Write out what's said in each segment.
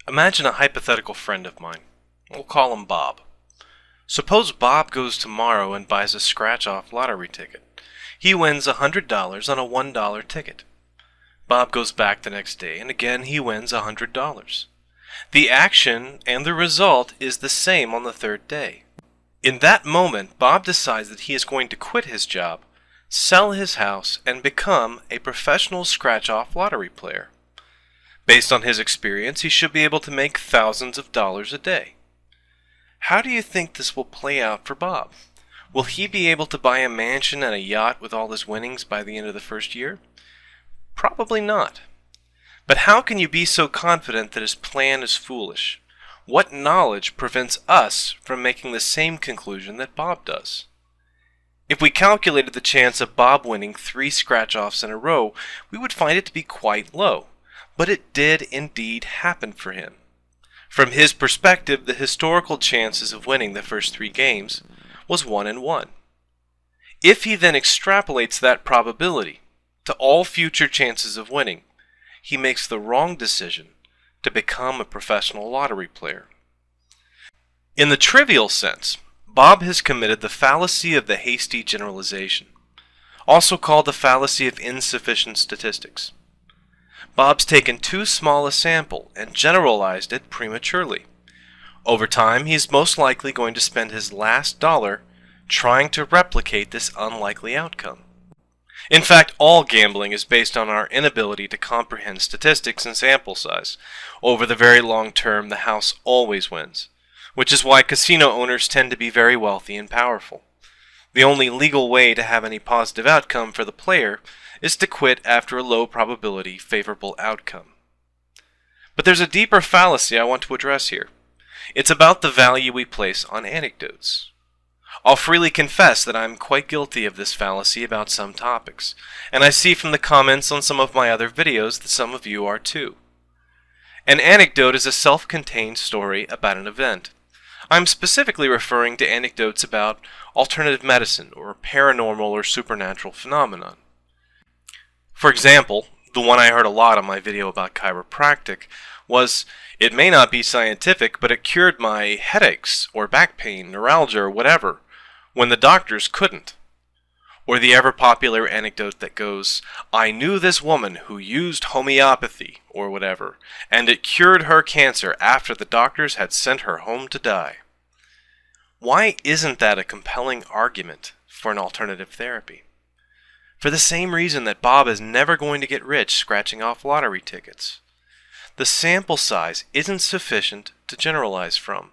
Imagine a hypothetical friend of mine. We'll call him Bob. Suppose Bob goes tomorrow and buys a scratch-off lottery ticket. He wins $100 on a $1 ticket. Bob goes back the next day and again he wins $100. The action and the result is the same on the third day. In that moment, Bob decides that he is going to quit his job, sell his house, and become a professional scratch-off lottery player. Based on his experience, he should be able to make thousands of dollars a day. How do you think this will play out for Bob? Will he be able to buy a mansion and a yacht with all his winnings by the end of the first year? Probably not. But how can you be so confident that his plan is foolish? What knowledge prevents us from making the same conclusion that Bob does? If we calculated the chance of Bob winning 3 scratch-offs in a row, we would find it to be quite low. But it did indeed happen for him. From his perspective, the historical chances of winning the first 3 games was 1 in 1. If he then extrapolates that probability to all future chances of winning, he makes the wrong decision to become a professional lottery player. In the trivial sense, Bob has committed the fallacy of the hasty generalization, also called the fallacy of insufficient statistics. Bob's taken too small a sample and generalized it prematurely. Over time, he's most likely going to spend his last dollar trying to replicate this unlikely outcome. In fact, all gambling is based on our inability to comprehend statistics and sample size. Over the very long term, the house always wins, which is why casino owners tend to be very wealthy and powerful. The only legal way to have any positive outcome for the player is to quit after a low probability favorable outcome. But there's a deeper fallacy I want to address here. It's about the value we place on anecdotes. I'll freely confess that I'm quite guilty of this fallacy about some topics, and I see from the comments on some of my other videos that some of you are too. An anecdote is a self-contained story about an event. I'm specifically referring to anecdotes about alternative medicine or paranormal or supernatural phenomenon. For example, the one I heard a lot on my video about chiropractic was, it may not be scientific, but it cured my headaches or back pain, neuralgia, or whatever, when the doctors couldn't. Or the ever-popular anecdote that goes, I knew this woman who used homeopathy, or whatever, and it cured her cancer after the doctors had sent her home to die. Why isn't that a compelling argument for an alternative therapy? For the same reason that Bob is never going to get rich scratching off lottery tickets. The sample size isn't sufficient to generalize from.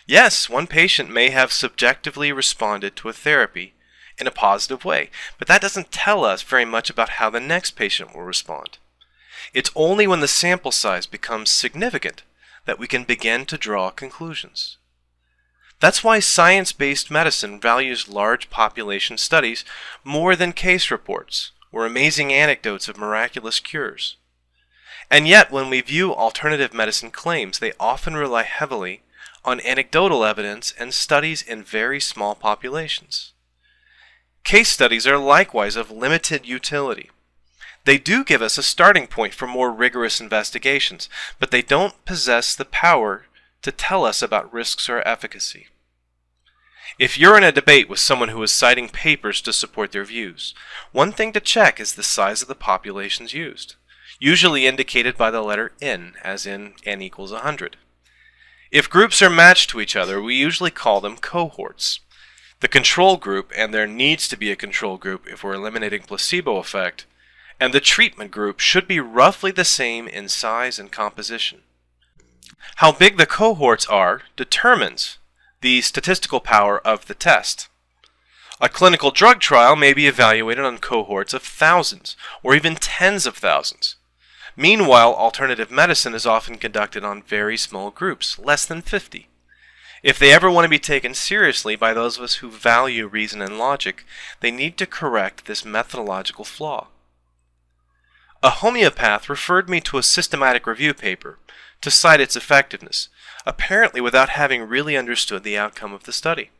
Yes, one patient may have subjectively responded to a therapy in a positive way, but that doesn't tell us very much about how the next patient will respond. It's only when the sample size becomes significant that we can begin to draw conclusions. That's why science-based medicine values large population studies more than case reports or amazing anecdotes of miraculous cures. And yet, when we view alternative medicine claims, they often rely heavily on anecdotal evidence and studies in very small populations. Case studies are likewise of limited utility. They do give us a starting point for more rigorous investigations, but they don't possess the power to tell us about risks or efficacy. If you're in a debate with someone who is citing papers to support their views, one thing to check is the size of the populations used, usually indicated by the letter N, as in N equals 100. If groups are matched to each other, we usually call them cohorts. The control group, and there needs to be a control group if we're eliminating placebo effect, and the treatment group should be roughly the same in size and composition. How big the cohorts are determines the statistical power of the test. A clinical drug trial may be evaluated on cohorts of thousands, or even tens of thousands. Meanwhile, alternative medicine is often conducted on very small groups, less than 50. If they ever want to be taken seriously by those of us who value reason and logic, they need to correct this methodological flaw. A homeopath referred me to a systematic review paper to cite its effectiveness, apparently without having really understood the outcome of the study.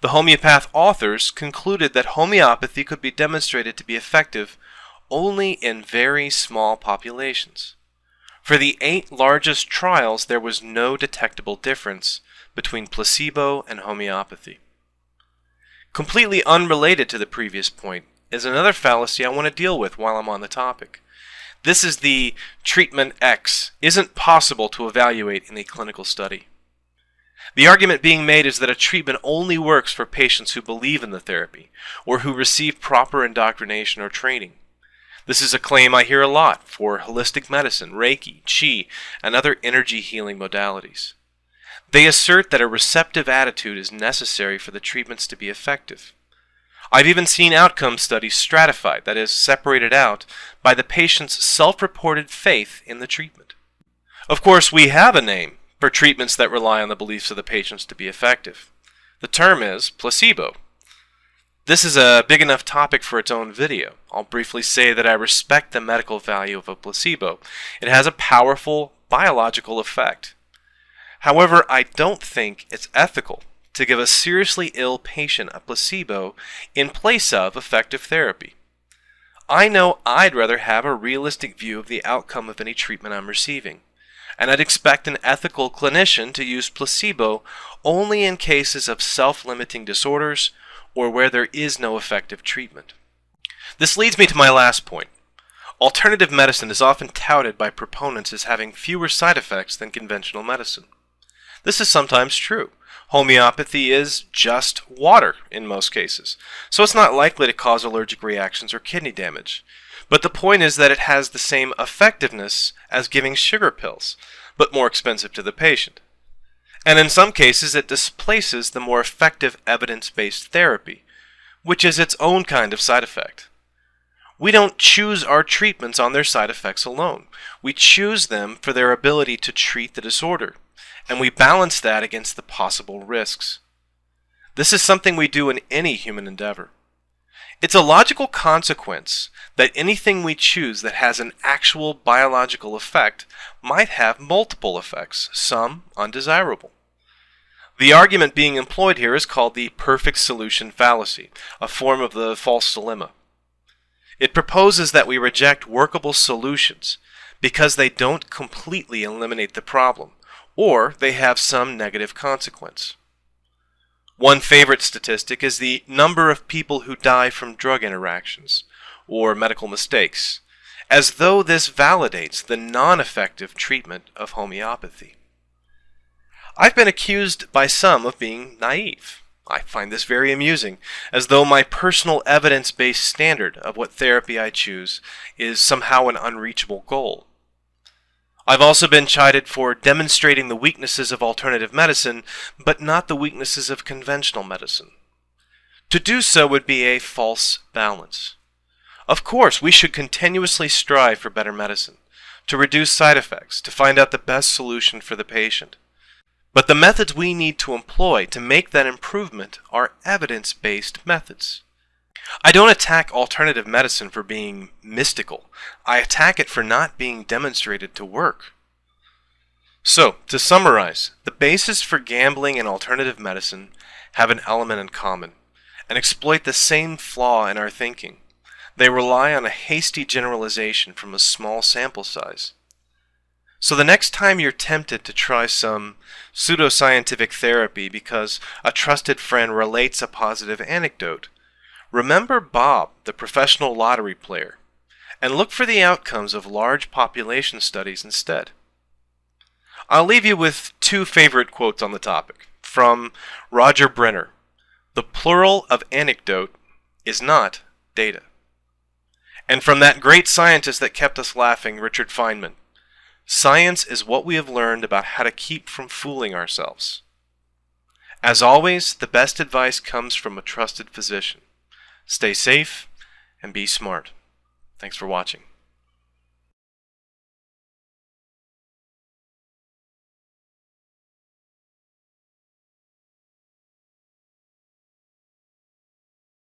The homeopath authors concluded that homeopathy could be demonstrated to be effective only in very small populations. For the 8 largest trials, there was no detectable difference between placebo and homeopathy. Completely unrelated to the previous point is another fallacy I want to deal with while I'm on the topic. This is the treatment X isn't possible to evaluate in a clinical study. The argument being made is that a treatment only works for patients who believe in the therapy or who receive proper indoctrination or training. This is a claim I hear a lot for holistic medicine, Reiki, Qi, and other energy healing modalities. They assert that a receptive attitude is necessary for the treatments to be effective. I've even seen outcome studies stratified, that is, separated out, by the patient's self-reported faith in the treatment. Of course, we have a name for treatments that rely on the beliefs of the patients to be effective. The term is placebo. This is a big enough topic for its own video. I'll briefly say that I respect the medical value of a placebo. It has a powerful biological effect. However, I don't think it's ethical to give a seriously ill patient a placebo in place of effective therapy. I know I'd rather have a realistic view of the outcome of any treatment I'm receiving, and I'd expect an ethical clinician to use placebo only in cases of self-limiting disorders or where there is no effective treatment. This leads me to my last point. Alternative medicine is often touted by proponents as having fewer side effects than conventional medicine. This is sometimes true. Homeopathy is just water in most cases, so it's not likely to cause allergic reactions or kidney damage. But the point is that it has the same effectiveness as giving sugar pills, but more expensive to the patient. And in some cases it displaces the more effective evidence-based therapy, which is its own kind of side effect. We don't choose our treatments on their side effects alone. We choose them for their ability to treat the disorder, and we balance that against the possible risks. This is something we do in any human endeavor. It's a logical consequence that anything we choose that has an actual biological effect might have multiple effects, some undesirable. The argument being employed here is called the perfect solution fallacy, a form of the false dilemma. It proposes that we reject workable solutions because they don't completely eliminate the problem, or they have some negative consequence. One favorite statistic is the number of people who die from drug interactions or medical mistakes, as though this validates the non-effective treatment of homeopathy. I've been accused by some of being naive. I find this very amusing, as though my personal evidence-based standard of what therapy I choose is somehow an unreachable goal. I've also been chided for demonstrating the weaknesses of alternative medicine, but not the weaknesses of conventional medicine. To do so would be a false balance. Of course, we should continuously strive for better medicine, to reduce side effects, to find out the best solution for the patient. But the methods we need to employ to make that improvement are evidence-based methods. I don't attack alternative medicine for being mystical. I attack it for not being demonstrated to work. So, to summarize, the basis for gambling and alternative medicine have an element in common and exploit the same flaw in our thinking. They rely on a hasty generalization from a small sample size. So the next time you're tempted to try some pseudoscientific therapy because a trusted friend relates a positive anecdote, remember Bob, the professional lottery player, and look for the outcomes of large population studies instead. I'll leave you with 2 favorite quotes on the topic. From Roger Brenner, "The plural of anecdote is not data." And from that great scientist that kept us laughing, Richard Feynman, "Science is what we have learned about how to keep from fooling ourselves." As always, the best advice comes from a trusted physician. Stay safe and be smart. Thanks for watching.